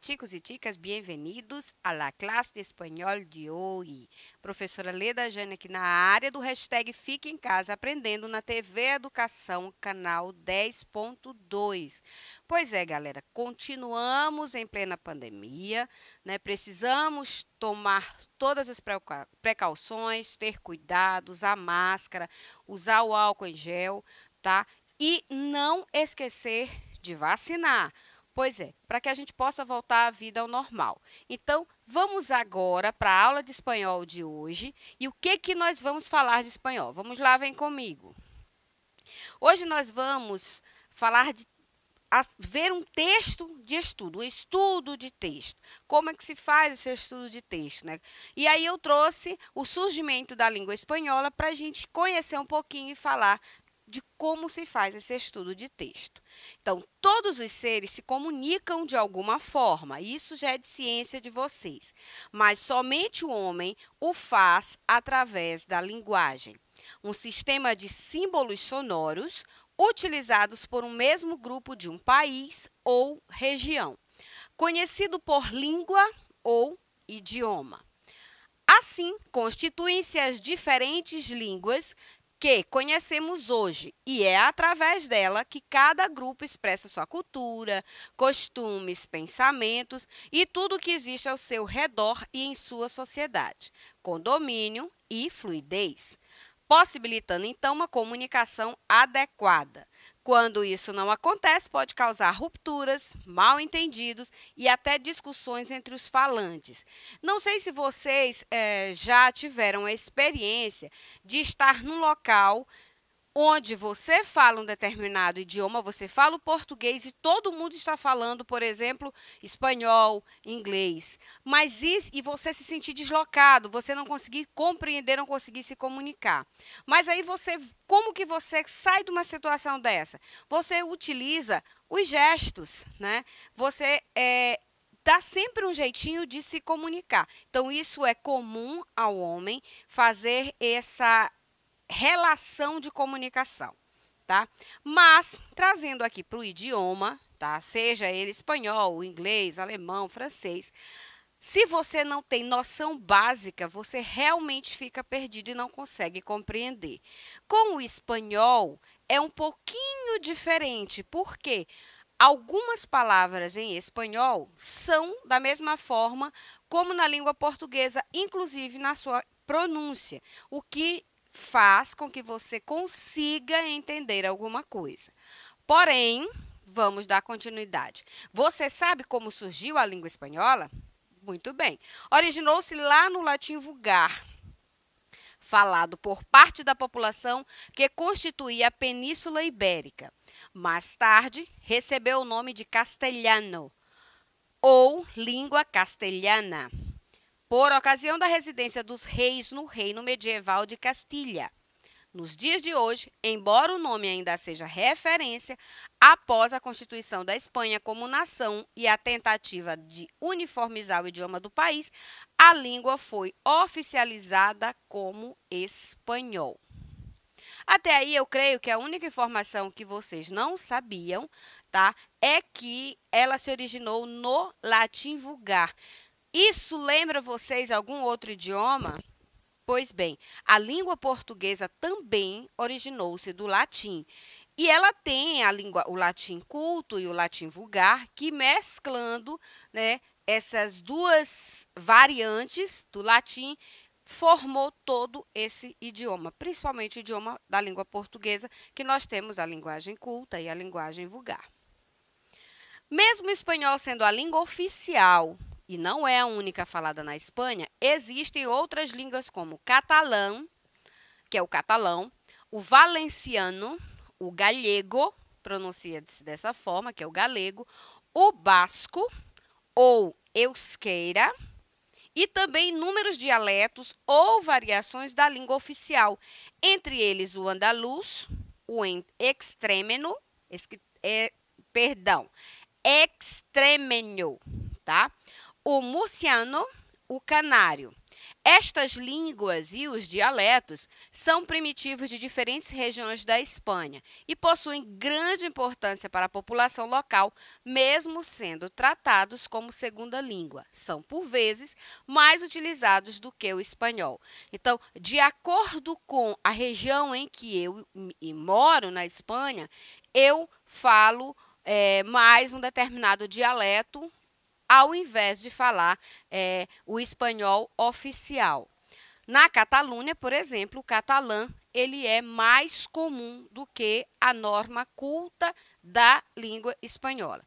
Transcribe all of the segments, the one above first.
chicos e chicas, bem-vindos à la classe de espanhol de hoje. Professora Leda Jane aqui na área do hashtag Fique em Casa Aprendendo na TV Educação, canal 10.2. Pois é, galera, continuamos em plena pandemia, né? Precisamos tomar todas as precauções, ter cuidado, usar máscara, usar o álcool em gel, tá? E não esquecer de vacinar. Pois é, para que a gente possa voltar à vida ao normal. Então, vamos agora para a aula de espanhol de hoje. E o que nós vamos falar de espanhol? Vamos lá, vem comigo. Hoje nós vamos falar de ver um texto de estudo, um estudo de texto. Como é que se faz esse estudo de texto, né? E aí eu trouxe o surgimento da língua espanhola para a gente conhecer um pouquinho e falar de como se faz esse estudo de texto. Então, todos os seres se comunicam de alguma forma, isso já é de ciência de vocês, mas somente o homem o faz através da linguagem, um sistema de símbolos sonoros utilizados por um mesmo grupo de um país ou região, conhecido por língua ou idioma. Assim, constituem-se as diferentes línguas que conhecemos hoje, e é através dela que cada grupo expressa sua cultura, costumes, pensamentos e tudo o que existe ao seu redor e em sua sociedade, com domínio e fluidez, possibilitando então uma comunicação adequada. Quando isso não acontece, pode causar rupturas, mal-entendidos e até discussões entre os falantes. Não sei se vocês já tiveram a experiência de estar num local onde você fala um determinado idioma, você fala o português e todo mundo está falando, por exemplo, espanhol, inglês. Mas e você se sentir deslocado, você não conseguir compreender, não conseguir se comunicar. Mas aí como que você sai de uma situação dessa? Você utiliza os gestos, né? Você dá sempre um jeitinho de se comunicar. Então, isso é comum ao homem fazer essa relação de comunicação, tá? Mas, trazendo aqui para o idioma, tá? Seja ele espanhol, inglês, alemão, francês, se você não tem noção básica, você realmente fica perdido e não consegue compreender. Com o espanhol, é um pouquinho diferente, porque algumas palavras em espanhol são da mesma forma como na língua portuguesa, inclusive na sua pronúncia, o que faz com que você consiga entender alguma coisa. Porém, vamos dar continuidade. Você sabe como surgiu a língua espanhola? Muito bem. Originou-se lá no latim vulgar, falado por parte da população que constituía a Península Ibérica. Mais tarde, recebeu o nome de castelhano, ou língua castelhana, por ocasião da residência dos reis no reino medieval de Castilha. Nos dias de hoje, embora o nome ainda seja referência, após a constituição da Espanha como nação e a tentativa de uniformizar o idioma do país, a língua foi oficializada como espanhol. Até aí, eu creio que a única informação que vocês não sabiam, tá, é que ela se originou no latim vulgar. Isso lembra vocês algum outro idioma? Pois bem, a língua portuguesa também originou-se do latim. E ela tem o latim culto e o latim vulgar, que mesclando, né, essas duas variantes do latim, formou todo esse idioma, principalmente o idioma da língua portuguesa, que nós temos a linguagem culta e a linguagem vulgar. Mesmo o espanhol sendo a língua oficial e não é a única falada na Espanha, existem outras línguas como o catalão, que é o catalão, o valenciano, o galego, pronuncia-se dessa forma, que é o galego, o basco ou euskera, e também inúmeros dialetos ou variações da língua oficial, entre eles o andaluz, o extremeno, extremenho, tá? O murciano, o canário. Estas línguas e os dialetos são primitivos de diferentes regiões da Espanha e possuem grande importância para a população local, mesmo sendo tratados como segunda língua. São, por vezes, mais utilizados do que o espanhol. Então, de acordo com a região em que eu moro, na Espanha, eu falo mais um determinado dialeto, ao invés de falar o espanhol oficial. Na Catalunha, por exemplo, o catalã ele é mais comum do que a norma culta da língua espanhola.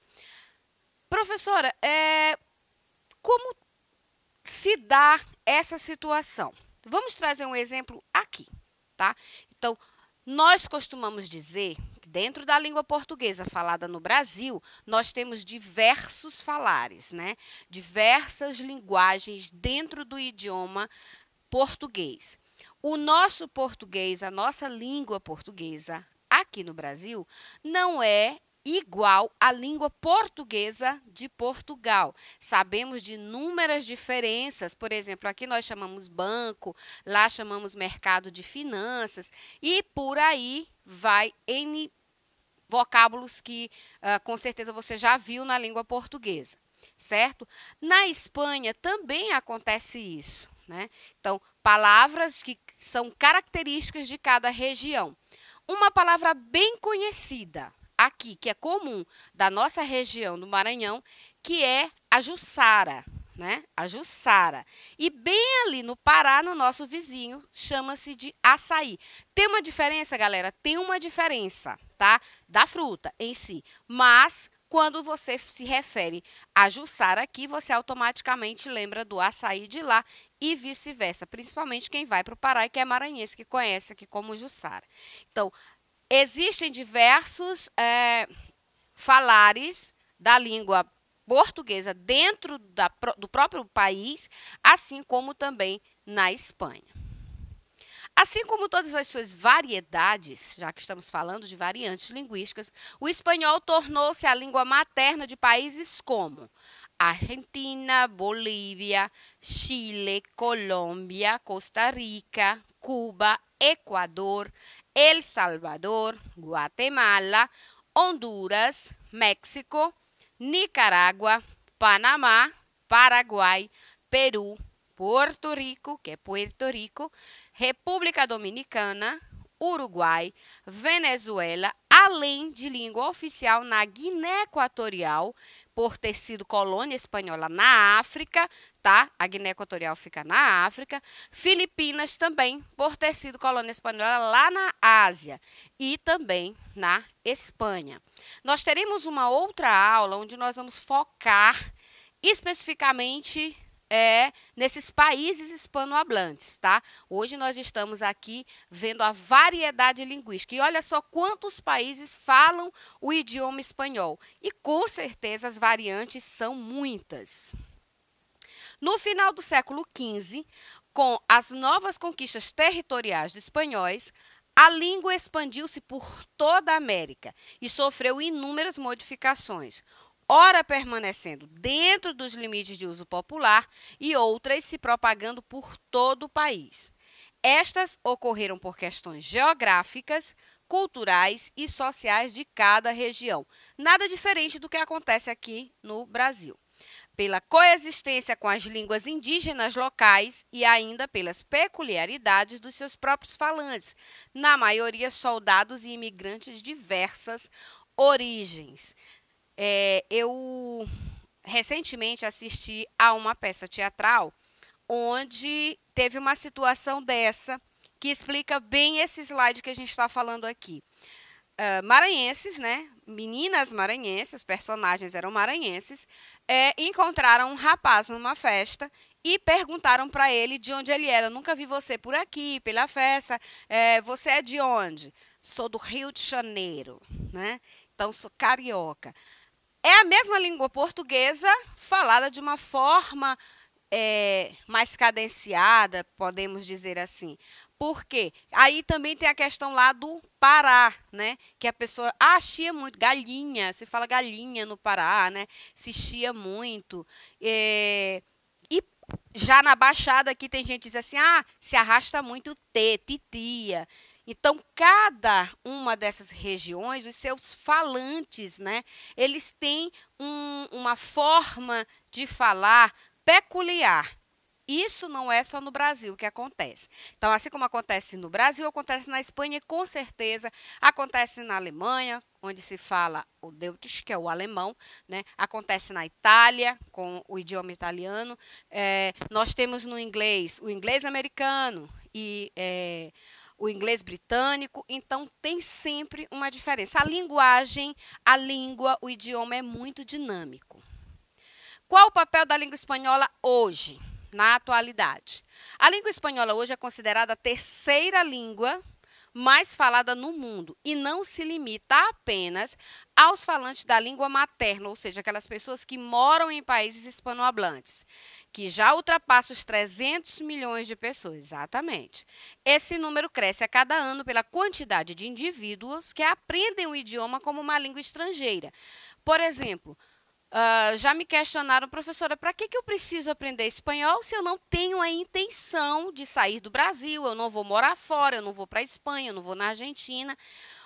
Professora, como se dá essa situação? Vamos trazer um exemplo aqui, tá? Então, nós costumamos dizer que dentro da língua portuguesa falada no Brasil, nós temos diversos falares, né? Diversas linguagens dentro do idioma português. O nosso português, a nossa língua portuguesa, aqui no Brasil, não é igual à língua portuguesa de Portugal. Sabemos de inúmeras diferenças, por exemplo, aqui nós chamamos banco, lá chamamos mercado de finanças e por aí vai N vocábulos que com certeza você já viu na língua portuguesa, certo? Na Espanha também acontece isso, né? Então, palavras que são características de cada região. Uma palavra bem conhecida aqui, que é comum da nossa região do Maranhão, que é a Jussara, né? A Jussara. E bem ali no Pará, no nosso vizinho, chama-se de açaí. Tem uma diferença, galera? Tem uma diferença, tá? Da fruta em si. Mas quando você se refere a Jussara aqui, você automaticamente lembra do açaí de lá e vice-versa. Principalmente quem vai para o Pará e que é maranhense, que conhece aqui como Jussara. Então, existem diversos falares da língua portuguesa dentro do próprio país, assim como também na Espanha. Assim como todas as suas variedades, já que estamos falando de variantes linguísticas, o espanhol tornou-se a língua materna de países como Argentina, Bolívia, Chile, Colômbia, Costa Rica, Cuba, Equador, El Salvador, Guatemala, Honduras, México, Nicarágua, Panamá, Paraguai, Peru, Porto Rico, que é Puerto Rico, República Dominicana, Uruguai, Venezuela, além de língua oficial na Guiné Equatorial, por ter sido colônia espanhola na África, tá? A Guiné Equatorial fica na África. Filipinas também, por ter sido colônia espanhola lá na Ásia e também na Espanha. Nós teremos uma outra aula onde nós vamos focar especificamente nesses países hispanohablantes, tá? Hoje nós estamos aqui vendo a variedade linguística. E olha só quantos países falam o idioma espanhol. E com certeza as variantes são muitas. No final do século XV, com as novas conquistas territoriais dos espanhóis, a língua expandiu-se por toda a América e sofreu inúmeras modificações, ora permanecendo dentro dos limites de uso popular e outras se propagando por todo o país. Estas ocorreram por questões geográficas, culturais e sociais de cada região, nada diferente do que acontece aqui no Brasil. Pela coexistência com as línguas indígenas locais e ainda pelas peculiaridades dos seus próprios falantes, na maioria soldados e imigrantes de diversas origens. Eu recentemente assisti a uma peça teatral onde teve uma situação dessa que explica bem esse slide que a gente está falando aqui. Maranhenses, né? Meninas maranhenses, personagens eram maranhenses, encontraram um rapaz numa festa e perguntaram para ele de onde ele era. Nunca vi você por aqui, pela festa. Você é de onde? Sou do Rio de Janeiro, né? Então, sou carioca. É a mesma língua portuguesa falada de uma forma mais cadenciada, podemos dizer assim. Por quê? Aí também tem a questão lá do Pará, né? Que a pessoa chia muito, galinha, se fala galinha no Pará, né? Se chia muito. E Já na Baixada aqui tem gente que diz assim, ah, se arrasta muito T, titia. Então, cada uma dessas regiões, os seus falantes, né, eles têm uma forma de falar peculiar. Isso não é só no Brasil que acontece. Então, assim como acontece no Brasil, acontece na Espanha e, com certeza, acontece na Alemanha, onde se fala o Deutsch, que é o alemão, né? Acontece na Itália, com o idioma italiano. Nós temos no inglês o inglês americano e o inglês britânico. Então, tem sempre uma diferença. A linguagem, a língua, o idioma é muito dinâmico. Qual o papel da língua espanhola hoje, na atualidade? A língua espanhola hoje é considerada a terceira língua mais falada no mundo e não se limita apenas aos falantes da língua materna, ou seja, aquelas pessoas que moram em países hispanohablantes, que já ultrapassa os 300 milhões de pessoas, exatamente. Esse número cresce a cada ano pela quantidade de indivíduos que aprendem o idioma como uma língua estrangeira. Por exemplo, já me questionaram, professora, para que eu preciso aprender espanhol se eu não tenho a intenção de sair do Brasil, eu não vou morar fora, eu não vou para a Espanha, eu não vou na Argentina.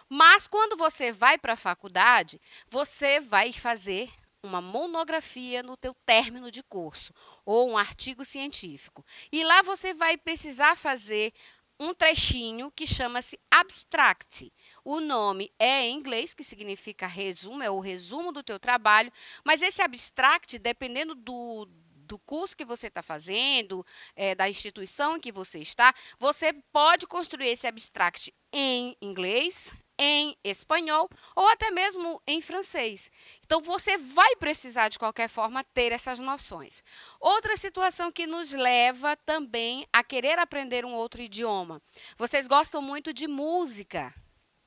Mas quando você vai para a faculdade, você vai fazer uma monografia no teu término de curso ou um artigo científico. E lá você vai precisar fazer um trechinho que chama-se abstract. O nome é em inglês, que significa resumo, é o resumo do teu trabalho, mas esse abstract, dependendo do curso que você está fazendo, da instituição em que você está, você pode construir esse abstract em inglês, em espanhol ou até mesmo em francês. Então, você vai precisar, de qualquer forma, ter essas noções. Outra situação que nos leva também a querer aprender um outro idioma. Vocês gostam muito de música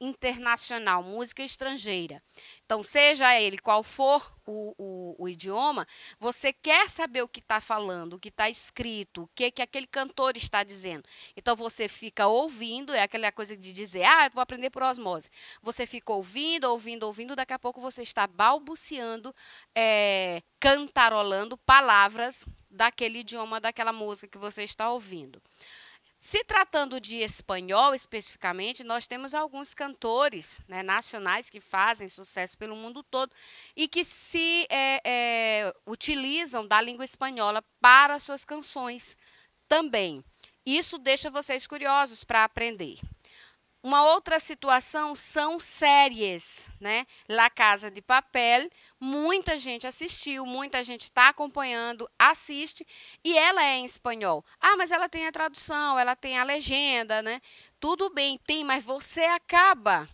internacional, música estrangeira. Então, seja ele qual for o idioma, você quer saber o que está falando, o que está escrito, o que aquele cantor está dizendo. Então, você fica ouvindo, é aquela coisa de dizer, ah, eu vou aprender por osmose. Você fica ouvindo, ouvindo, ouvindo, daqui a pouco você está balbuciando, cantarolando palavras daquele idioma, daquela música que você está ouvindo. Se tratando de espanhol especificamente, nós temos alguns cantores, né, nacionais que fazem sucesso pelo mundo todo e que se utilizam da língua espanhola para suas canções também. Isso deixa vocês curiosos para aprender. Uma outra situação são séries, né? La Casa de Papel, muita gente assistiu, muita gente está acompanhando, assiste, e ela é em espanhol. Ah, mas ela tem a tradução, ela tem a legenda, né? Tudo bem, tem, mas você acaba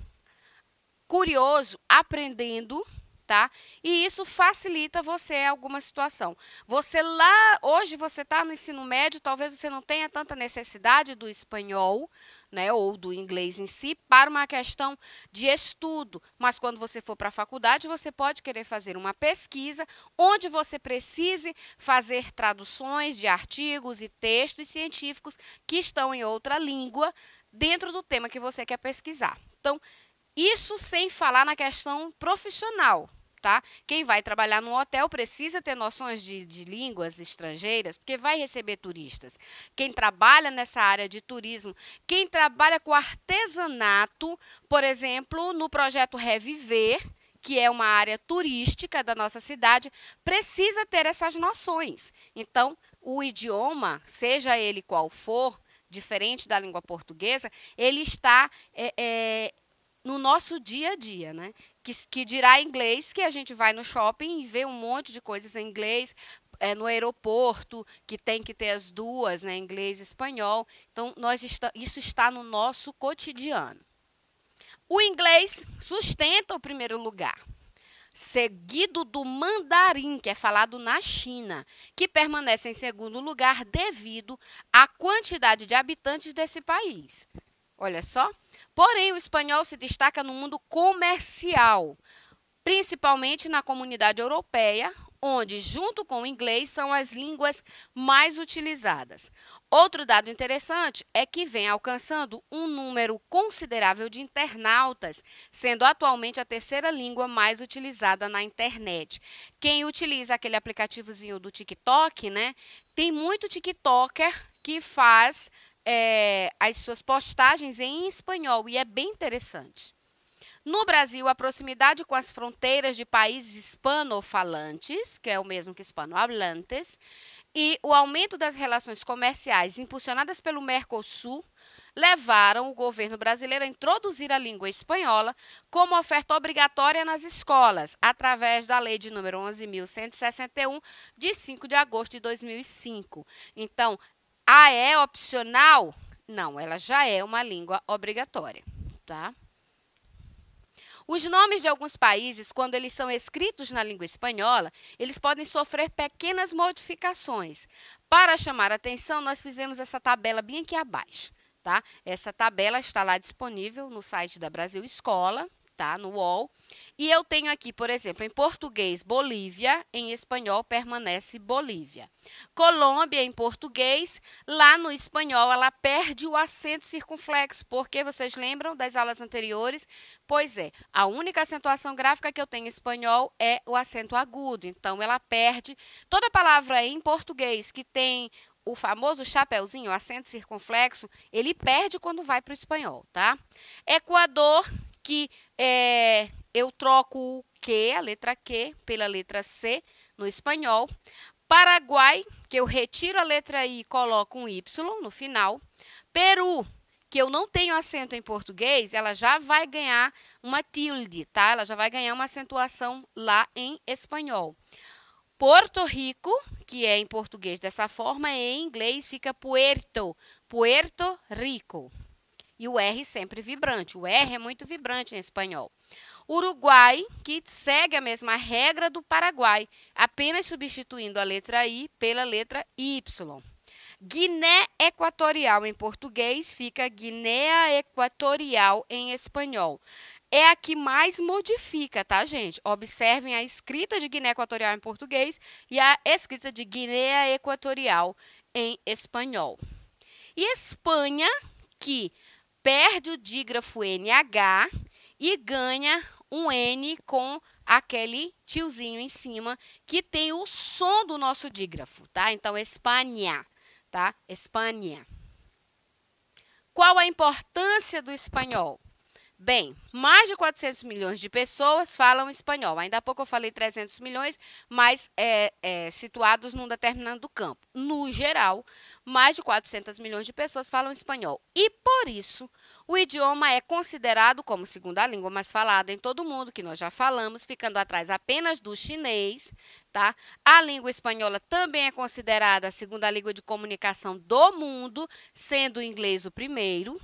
curioso, aprendendo, tá? E isso facilita você em alguma situação. Hoje você está no ensino médio, talvez você não tenha tanta necessidade do espanhol, né, ou do inglês em si, para uma questão de estudo. Mas quando você for para a faculdade, você pode querer fazer uma pesquisa onde você precise fazer traduções de artigos e textos científicos que estão em outra língua dentro do tema que você quer pesquisar. Então, isso sem falar na questão profissional, tá? Quem vai trabalhar num hotel precisa ter noções de línguas estrangeiras, porque vai receber turistas. Quem trabalha nessa área de turismo, quem trabalha com artesanato, por exemplo, no projeto Reviver, que é uma área turística da nossa cidade, precisa ter essas noções. Então, o idioma, seja ele qual for, diferente da língua portuguesa, ele está no nosso dia a dia, né? Que dirá inglês, que a gente vai no shopping e vê um monte de coisas em inglês, no aeroporto, que tem que ter as duas, né? Inglês e espanhol. Então, isso está no nosso cotidiano. O inglês sustenta o primeiro lugar, seguido do mandarim, que é falado na China, que permanece em segundo lugar devido à quantidade de habitantes desse país. Olha só. Porém, o espanhol se destaca no mundo comercial, principalmente na comunidade europeia, onde, junto com o inglês, são as línguas mais utilizadas. Outro dado interessante é que vem alcançando um número considerável de internautas, sendo atualmente a terceira língua mais utilizada na internet. Quem utiliza aquele aplicativozinho do TikTok, né, Tem muito TikToker que faz as suas postagens em espanhol e é bem interessante. No Brasil, a proximidade com as fronteiras de países hispanofalantes, que é o mesmo que hispanohablantes, e o aumento das relações comerciais impulsionadas pelo Mercosul levaram o governo brasileiro a introduzir a língua espanhola como oferta obrigatória nas escolas, através da Lei de número 11.161, de 5 de agosto de 2005. Então, é opcional? Não, ela já é uma língua obrigatória, tá? Os nomes de alguns países, quando eles são escritos na língua espanhola, eles podem sofrer pequenas modificações. Para chamar a atenção, nós fizemos essa tabela bem aqui abaixo, tá? Essa tabela está lá disponível no site da Brasil Escola, tá? No UOL. E eu tenho aqui, por exemplo, em português, Bolívia, em espanhol permanece Bolívia. Colômbia, em português, lá no espanhol, ela perde o acento circunflexo, porque vocês lembram das aulas anteriores? Pois é, a única acentuação gráfica que eu tenho em espanhol é o acento agudo, então ela perde. Toda palavra em português que tem o famoso chapeuzinho, o acento circunflexo, ele perde quando vai para o espanhol, tá? Equador, que eu troco o Q, a letra Q, pela letra C no espanhol. Paraguai, que eu retiro a letra I e coloco um Y no final. Peru, que eu não tenho acento em português, ela já vai ganhar uma tilde, tá? Ela já vai ganhar uma acentuação lá em espanhol. Porto Rico, que é em português dessa forma, em inglês fica Puerto Rico. E o R sempre vibrante. O R é muito vibrante em espanhol. Uruguai, que segue a mesma regra do Paraguai, apenas substituindo a letra I pela letra Y. Guiné Equatorial em português fica Guinéa Equatorial em espanhol. É a que mais modifica, tá, gente? Observem a escrita de Guiné Equatorial em português e a escrita de Guinéa Equatorial em espanhol. E Espanha, que perde o dígrafo NH e ganha um N com aquele tiozinho em cima que tem o som do nosso dígrafo, tá? Então, Espanha, tá? Espanha. Qual a importância do espanhol? Bem, mais de 400 milhões de pessoas falam espanhol. Ainda há pouco eu falei 300 milhões, mas situados num determinado campo. No geral, mais de 400 milhões de pessoas falam espanhol. E, por isso, o idioma é considerado como segunda língua mais falada em todo o mundo, que nós já falamos, ficando atrás apenas do chinês, tá? A língua espanhola também é considerada a segunda língua de comunicação do mundo, sendo o inglês o primeiro.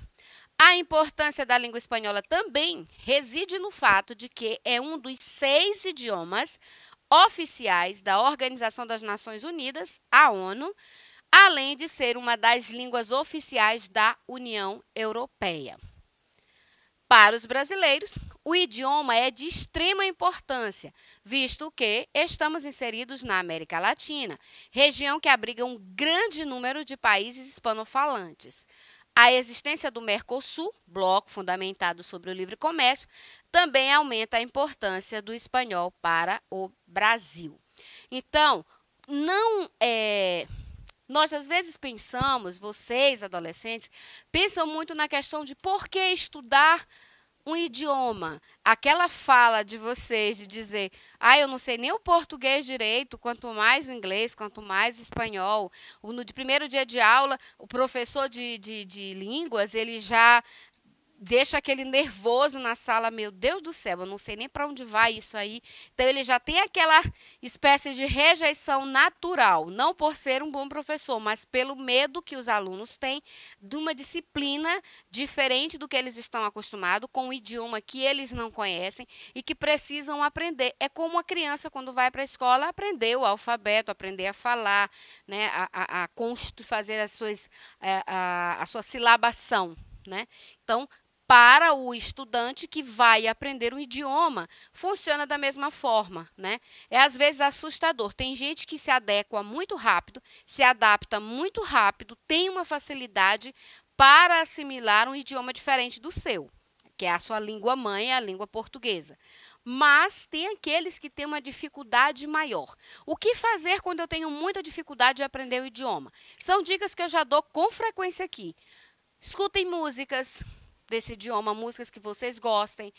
A importância da língua espanhola também reside no fato de que é um dos 6 idiomas oficiais da Organização das Nações Unidas, a ONU, além de ser uma das línguas oficiais da União Europeia. Para os brasileiros, o idioma é de extrema importância, visto que estamos inseridos na América Latina, região que abriga um grande número de países hispanofalantes. A existência do Mercosul, bloco fundamentado sobre o livre comércio, também aumenta a importância do espanhol para o Brasil. Então, nós às vezes pensamos, vocês adolescentes, pensam muito na questão de por que estudar um idioma. Aquela fala de vocês de dizer, eu não sei nem o português direito, quanto mais o inglês, quanto mais o espanhol. No primeiro dia de aula, o professor de línguas, ele já deixa aquele nervoso na sala, meu Deus do céu, eu não sei nem para onde vai isso aí. Então, ele já tem aquela espécie de rejeição natural, não por ser um bom professor, mas pelo medo que os alunos têm de uma disciplina diferente do que eles estão acostumados, com um idioma que eles não conhecem e que precisam aprender. É como uma criança, quando vai para a escola, aprender o alfabeto, aprender a falar, né, fazer a sua silabação, né? Então, para o estudante que vai aprender um idioma, funciona da mesma forma, né? É às vezes assustador. Tem gente que se adequa muito rápido, se adapta muito rápido, tem uma facilidade para assimilar um idioma diferente do seu, que é a sua língua mãe, a língua portuguesa. mas tem aqueles que têm uma dificuldade maior. O que fazer quando eu tenho muita dificuldade de aprender o idioma? São dicas que eu já dou com frequência aqui. Escutem músicas desse idioma, músicas que vocês gostem,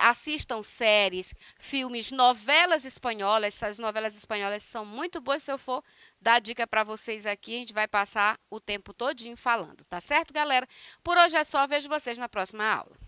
assistam séries, filmes, novelas espanholas. Essas novelas espanholas são muito boas. Se eu for dar dica para vocês aqui, a gente vai passar o tempo todinho falando, tá certo, galera? Por hoje é só, vejo vocês na próxima aula.